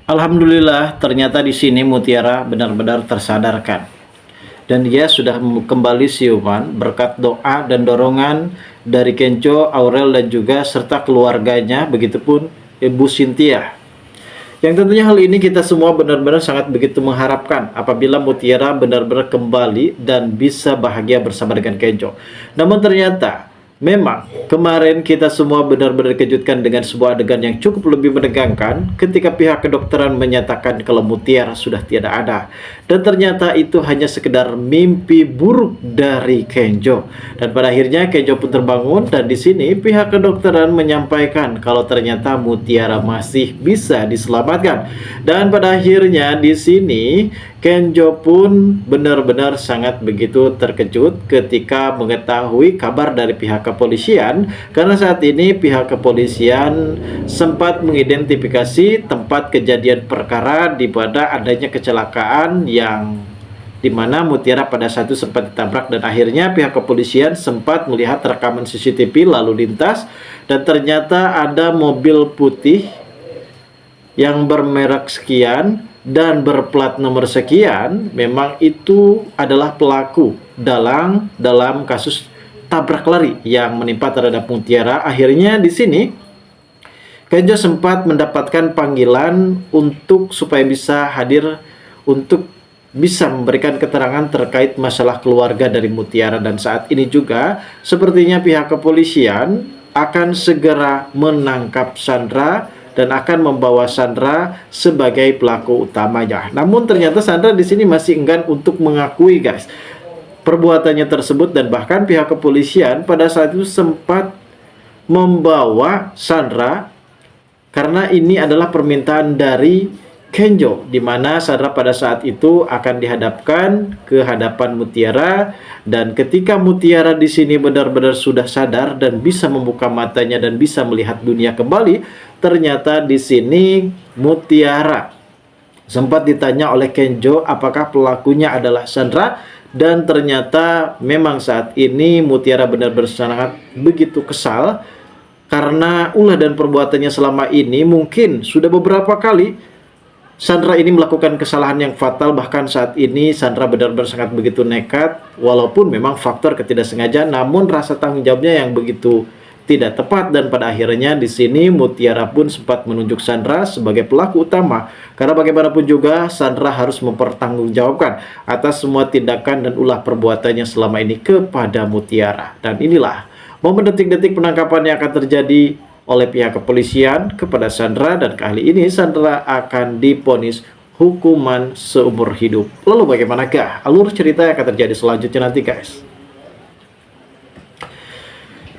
Alhamdulillah, ternyata di sini Mutiara benar-benar tersadarkan. Dan dia sudah kembali siuman berkat doa dan dorongan dari Kenco, Aurel, dan juga serta keluarganya, begitupun Ibu Cynthia. Yang tentunya hal ini kita semua benar-benar sangat begitu mengharapkan apabila Mutiara benar-benar kembali dan bisa bahagia bersama dengan Kenco. Namun ternyata memang kemarin kita semua benar-benar dikejutkan dengan sebuah adegan yang cukup lebih menegangkan ketika pihak kedokteran menyatakan kalau Mutiara sudah tidak ada. Dan ternyata itu hanya sekedar mimpi buruk dari Kenjo. Dan pada akhirnya Kenjo pun terbangun dan di sini pihak kedokteran menyampaikan kalau ternyata Mutiara masih bisa diselamatkan. Dan pada akhirnya di sini Kenjo pun benar-benar sangat begitu terkejut ketika mengetahui kabar dari pihak kepolisian, karena saat ini pihak kepolisian sempat mengidentifikasi tempat kejadian perkara di mana adanya kecelakaan yang dimana Mutiara pada saat itu sempat ditabrak, dan akhirnya pihak kepolisian sempat melihat rekaman CCTV lalu lintas dan ternyata ada mobil putih yang bermerek sekian dan berplat nomor sekian. Memang itu adalah pelaku dalam kasus tabrak lari yang menimpa terhadap Mutiara. Akhirnya di sini Kenjo sempat mendapatkan panggilan untuk supaya bisa hadir untuk bisa memberikan keterangan terkait masalah keluarga dari Mutiara. Dan saat ini juga sepertinya pihak kepolisian akan segera menangkap Sandra dan akan membawa Sandra sebagai pelaku utamanya. Namun ternyata Sandra di sini masih enggan untuk mengakui, guys, perbuatannya tersebut, dan bahkan pihak kepolisian pada saat itu sempat membawa Sandra karena ini adalah permintaan dari Kenjo, di mana Sandra pada saat itu akan dihadapkan ke hadapan Mutiara. Dan ketika Mutiara di sini benar-benar sudah sadar dan bisa membuka matanya dan bisa melihat dunia kembali, ternyata di sini Mutiara sempat ditanya oleh Kenjo apakah pelakunya adalah Sandra, dan ternyata memang saat ini Mutiara benar-benar sangat begitu kesal karena ulah dan perbuatannya selama ini. Mungkin sudah beberapa kali Sandra ini melakukan kesalahan yang fatal, bahkan saat ini Sandra benar-benar sangat begitu nekat, walaupun memang faktor ketidaksengajaan, namun rasa tanggung jawabnya yang begitu tidak tepat. Dan pada akhirnya di sini Mutiara pun sempat menunjuk Sandra sebagai pelaku utama, karena bagaimanapun juga Sandra harus mempertanggungjawabkan atas semua tindakan dan ulah perbuatannya selama ini kepada Mutiara. Dan inilah momen detik-detik penangkapan yang akan terjadi oleh pihak kepolisian kepada Sandra, dan kali ini Sandra akan divonis hukuman seumur hidup. Lalu bagaimanakah alur cerita yang akan terjadi selanjutnya nanti, guys?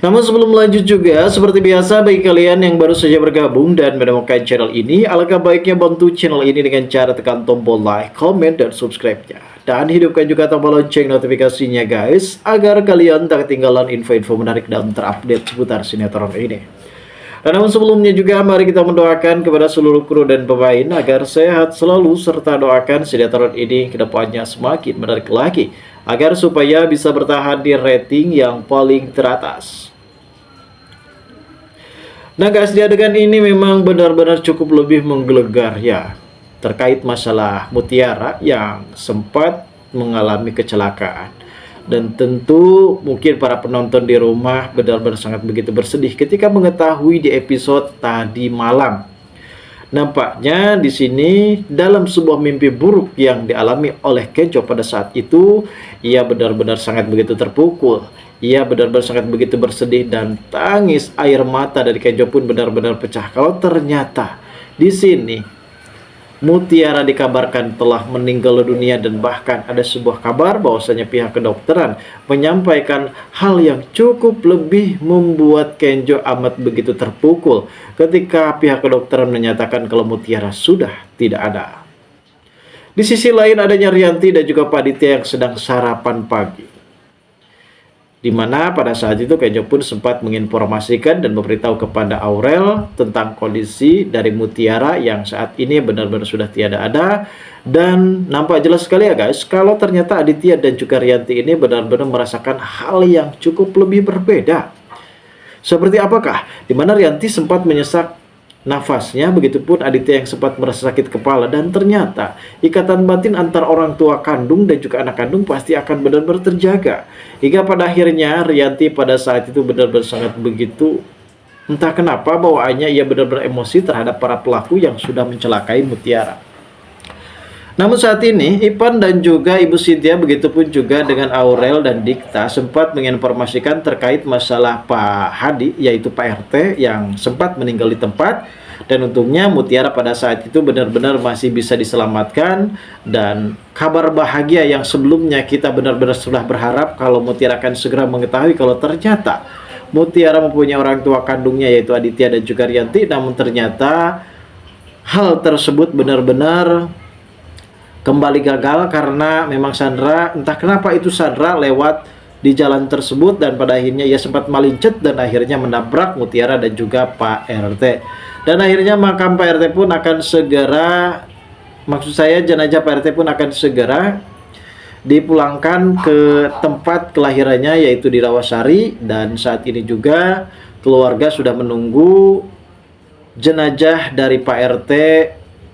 Namun sebelum lanjut juga, seperti biasa bagi kalian yang baru saja bergabung dan menemukan channel ini, alangkah baiknya bantu channel ini dengan cara tekan tombol like, comment, dan subscribe-nya. Dan hidupkan juga tombol lonceng notifikasinya, guys, agar kalian tak ketinggalan info-info menarik dan terupdate seputar sinetron ini. Dan namun sebelumnya juga mari kita mendoakan kepada seluruh kru dan pemain agar sehat selalu, serta doakan sinetron ini kedepannya semakin menarik lagi agar supaya bisa bertahan di rating yang paling teratas. Nah guys, di adegan ini memang benar-benar cukup lebih menggelegar ya, terkait masalah Mutiara yang sempat mengalami kecelakaan. Dan tentu mungkin para penonton di rumah benar-benar sangat begitu bersedih ketika mengetahui di episode tadi malam. Nampaknya di sini dalam sebuah mimpi buruk yang dialami oleh Kenjo pada saat itu, ia benar-benar sangat begitu terpukul. Ia benar-benar sangat begitu bersedih dan tangis air mata dari Kenjo pun benar-benar pecah kalau ternyata di sini Mutiara dikabarkan telah meninggal dunia, dan bahkan ada sebuah kabar bahwasanya pihak kedokteran menyampaikan hal yang cukup lebih membuat Kenjo amat begitu terpukul ketika pihak kedokteran menyatakan kalau Mutiara sudah tidak ada. Di sisi lain adanya Rianti dan juga Pak Aditya yang sedang sarapan pagi, di mana pada saat itu Kenjo pun sempat menginformasikan dan memberitahu kepada Aurel tentang kondisi dari Mutiara yang saat ini benar-benar sudah tiada ada. Dan nampak jelas sekali ya guys, kalau ternyata Aditya dan juga Rianti ini benar-benar merasakan hal yang cukup lebih berbeda. Seperti apakah? Di mana Rianti sempat menyesak nafasnya, begitupun Aditya yang sempat merasa sakit kepala. Dan ternyata ikatan batin antar orang tua kandung dan juga anak kandung pasti akan benar-benar terjaga. Hingga pada akhirnya Rianti pada saat itu benar-benar sangat begitu, entah kenapa bawaannya ia benar-benar emosi terhadap para pelaku yang sudah mencelakai Mutiara. Namun saat ini Ipan dan juga Ibu Cynthia, begitupun juga dengan Aurel dan Dikta, sempat menginformasikan terkait masalah Pak Hadi, yaitu Pak RT yang sempat meninggal di tempat. Dan untungnya Mutiara pada saat itu benar-benar masih bisa diselamatkan. Dan kabar bahagia yang sebelumnya kita benar-benar sudah berharap kalau Mutiara akan segera mengetahui kalau ternyata Mutiara mempunyai orang tua kandungnya, yaitu Aditya dan juga Rianti. Namun ternyata hal tersebut benar-benar kembali gagal karena memang Sandra, entah kenapa itu Sandra lewat di jalan tersebut dan pada akhirnya ia sempat malincet dan akhirnya menabrak Mutiara dan juga Pak RT. Dan akhirnya makam Pak RT pun akan segera, maksud saya jenazah Pak RT pun akan segera dipulangkan ke tempat kelahirannya, yaitu di Rawasari. Dan saat ini juga keluarga sudah menunggu jenazah dari Pak RT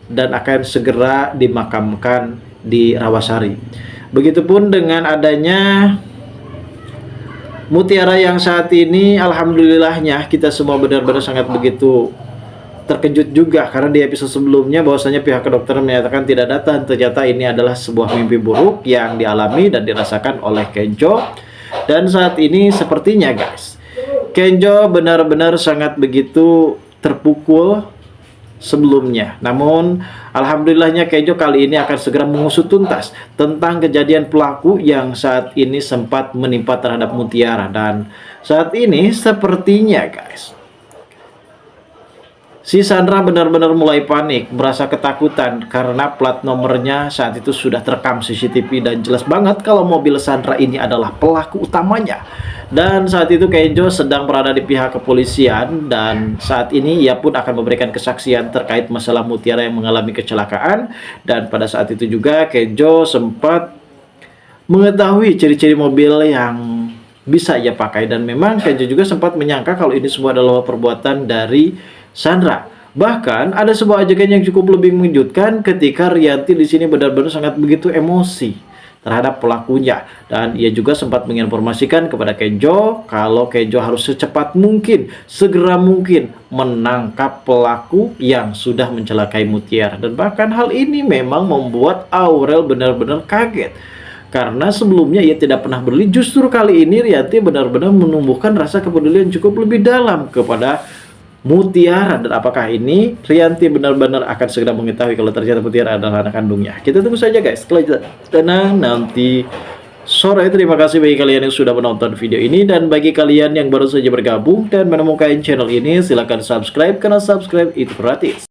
dan akan segera dimakamkan di Rawasari. Begitupun dengan adanya Mutiara yang saat ini alhamdulillahnya kita semua benar-benar sangat begitu terkejut juga, karena di episode sebelumnya bahwasanya pihak kedokteran menyatakan tidak datang. Ternyata ini adalah sebuah mimpi buruk yang dialami dan dirasakan oleh Kenjo. Dan saat ini sepertinya guys, Kenjo benar-benar sangat begitu terpukul sebelumnya. Namun alhamdulillahnya Kenjo kali ini akan segera mengusut tuntas tentang kejadian pelaku yang saat ini sempat menimpa terhadap Mutiara. Dan saat ini sepertinya guys, si Sandra benar-benar mulai panik, merasa ketakutan karena plat nomornya saat itu sudah terekam CCTV dan jelas banget kalau mobil Sandra ini adalah pelaku utamanya. Dan saat itu Kenjo sedang berada di pihak kepolisian dan saat ini ia pun akan memberikan kesaksian terkait masalah Mutiara yang mengalami kecelakaan. Dan pada saat itu juga Kenjo sempat mengetahui ciri-ciri mobil yang bisa ia pakai, dan memang Kenjo juga sempat menyangka kalau ini semua adalah perbuatan dari Sandra. Bahkan ada sebuah adegan yang cukup lebih mengejutkan ketika Rianti di sini benar-benar sangat begitu emosi terhadap pelakunya, dan ia juga sempat menginformasikan kepada Kenjo kalau Kenjo harus secepat mungkin, segera mungkin menangkap pelaku yang sudah mencelakai Mutiara. Dan bahkan hal ini memang membuat Aurel benar-benar kaget karena sebelumnya ia tidak pernah beli. Justru kali ini Rianti benar-benar menumbuhkan rasa kepedulian cukup lebih dalam kepada Mutiara. Dan apakah ini Rianti benar-benar akan segera mengetahui kalau ternyata Mutiara adalah anak kandungnya? Kita tunggu saja guys. Karena nanti sore. Terima kasih bagi kalian yang sudah menonton video ini, dan bagi kalian yang baru saja bergabung dan menemukan channel ini, silahkan subscribe karena subscribe itu gratis.